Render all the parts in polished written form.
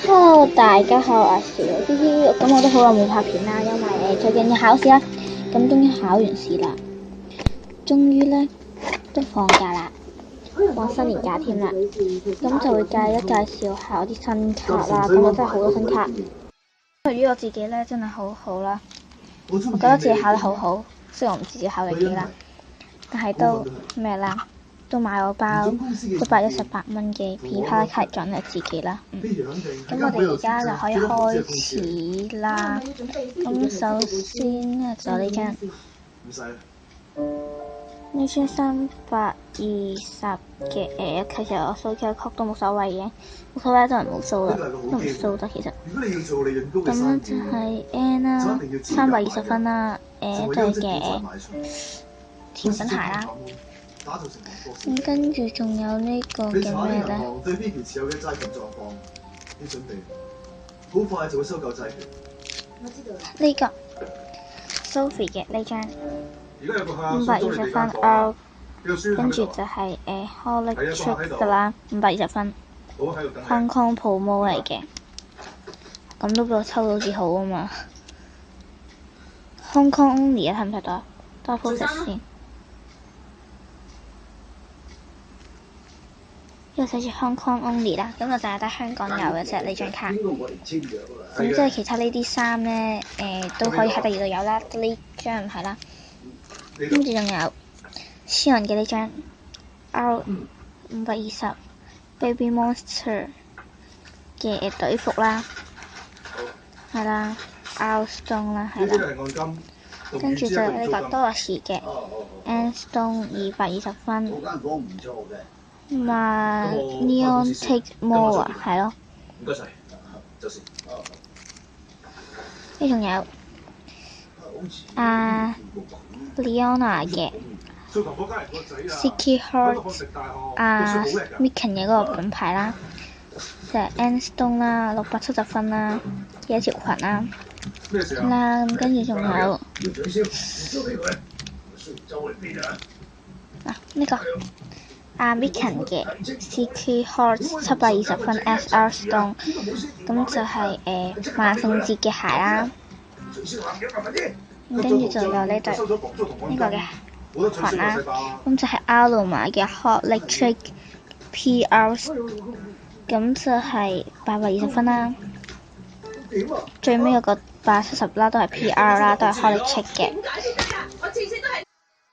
Hello，大家好，我係小 B B。咁我都好耐冇拍片啦，因為最近要考試啦。咁終於考完試啦，終於咧都放假啦，放新年假添啦。咁就會介紹下我啲新卡啦。咁我真係好多新卡。對於我自己咧，真係好好啦。我覺得自己考得好好，雖然我唔知自己考緊幾啦，但係都咩啦。都買咗包118蚊嘅皮卡卡獎勵自己啦。咁我哋而家就可以開始啦。咁首先咧就呢張320嘅其實我掃 QR code 都冇所謂嘅，冇所謂都係冇掃啦，都唔掃得其實。咁咧就係 N 啦，320分啦，都係嘅甜品鞋啦。咁跟住仲有呢個嘅咩咧？對呢期持有嘅債權狀況，你準備好快就會收購債權。呢個 Sophie 嘅呢張520分 R， 跟住就係Holic Trick 㗎啦，520分 Hong Kong promo 嚟嘅，咁都俾我抽到至好啊嘛。Hong Kong only 啊，睇唔睇到？多 focus 先。呢個寫住 Hong Kong only 啦，咁就淨係得香港有嘅啫呢張卡。咁即係其他呢啲衫咧，都可以喺第二度有啦，呢張唔係啦。跟住仲有超人嘅呢張 R520 Baby Monster 嘅隊服啦，係啦 R Stone 啦，係啦。跟住就有呢個 Doris 嘅 N Stone 220分。Neon Take More 啊，係咯。唔該曬，就是。呢仲有Leona 嘅 Sticky Heart Miken 嘅嗰個品牌啦，就係 N Stone 啦，670分啦嘅一條裙啦。咁跟住仲有呢個。Miken 嘅 Sticky Heart 720分 SR Stone， 咁就係萬聖節嘅鞋啦。咁跟住就有呢對呢個嘅裙啦，咁就係 Aloma 嘅 Holic Trick PR， 咁就係820分啦。最尾嗰個870啦，都係 PR 啦，都係 Holic Trick 嘅。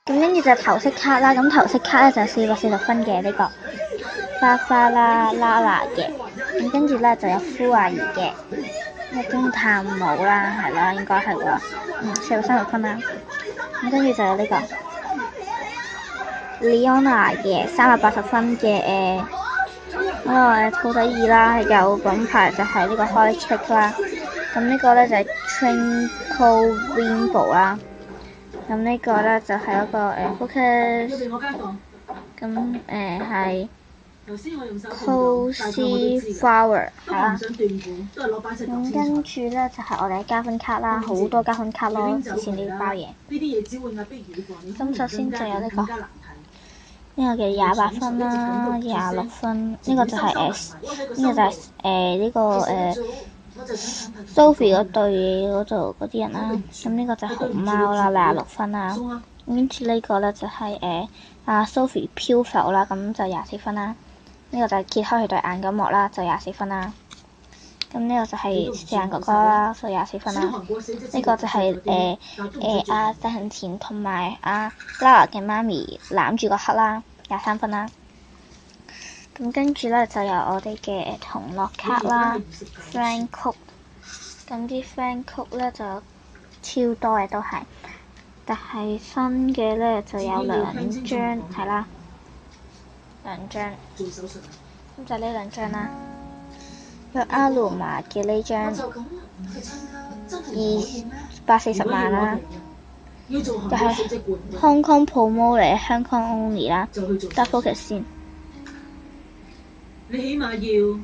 咁跟住就頭飾卡啦，咁頭飾卡咧就440分嘅呢個花啦 Lala 嘅，咁跟住咧就有夫華兒嘅咩偵探帽啦，係啦，應該係喎，430分啦。咁跟住就有呢個 Leona 嘅380分嘅兔仔耳啦，有品牌就係呢個 Holic Trick 啦。咁呢個咧就係 Twinkle Rainbow 啦。咁呢個咧就係一個focus， 咁係 Cozy Flower 係啦。咁跟住咧就係我哋嘅加分卡啦，好多加分卡咯，之前呢包嘢。咁首先就有呢個嘅28分啦，26分，呢個就係呢個Sophie 嗰對嗰度嗰啲人啦，咁呢個就係熊貓啦，26分啦。跟住呢個咧就係Sophie 漂浮啦，咁就24分啦。呢個就係揭開佢對眼嗰幕啦，就24分啦。咁呢個就係四眼哥哥啦，就24分啦。呢個就係鄭幸田同埋Lara 嘅媽咪攬住個黑啦，23分啦。咁跟住咧就有我哋嘅同樂卡啦 ，Friend Code， 咁啲 Friend Code 咧就超多嘅都係，但係新嘅咧就有2張，係啦，2張，咁就呢2張啦。有 Aloma 嘅呢張240萬啦，就係 Hong Kong promo 嚟，香港 only 啦，得 focus 先。你起碼要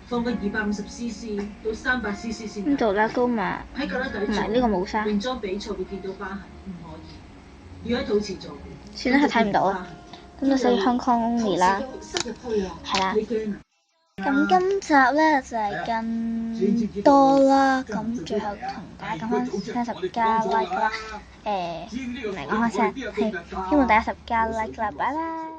放個250cc 到300cc 先。呢度啦，高碼喺格拉底唔係呢個冇衫。泳裝比賽會見到疤痕，唔可以。要喺肚臍做。算啦，係睇唔到啊。咁就寫住 Hong Kong only 啦，係啦。咁今集咧就係咁多啦，咁最後同大家講翻10加 like 啦，唔係講翻聲，係希望大家10加 like 啦，拜拜。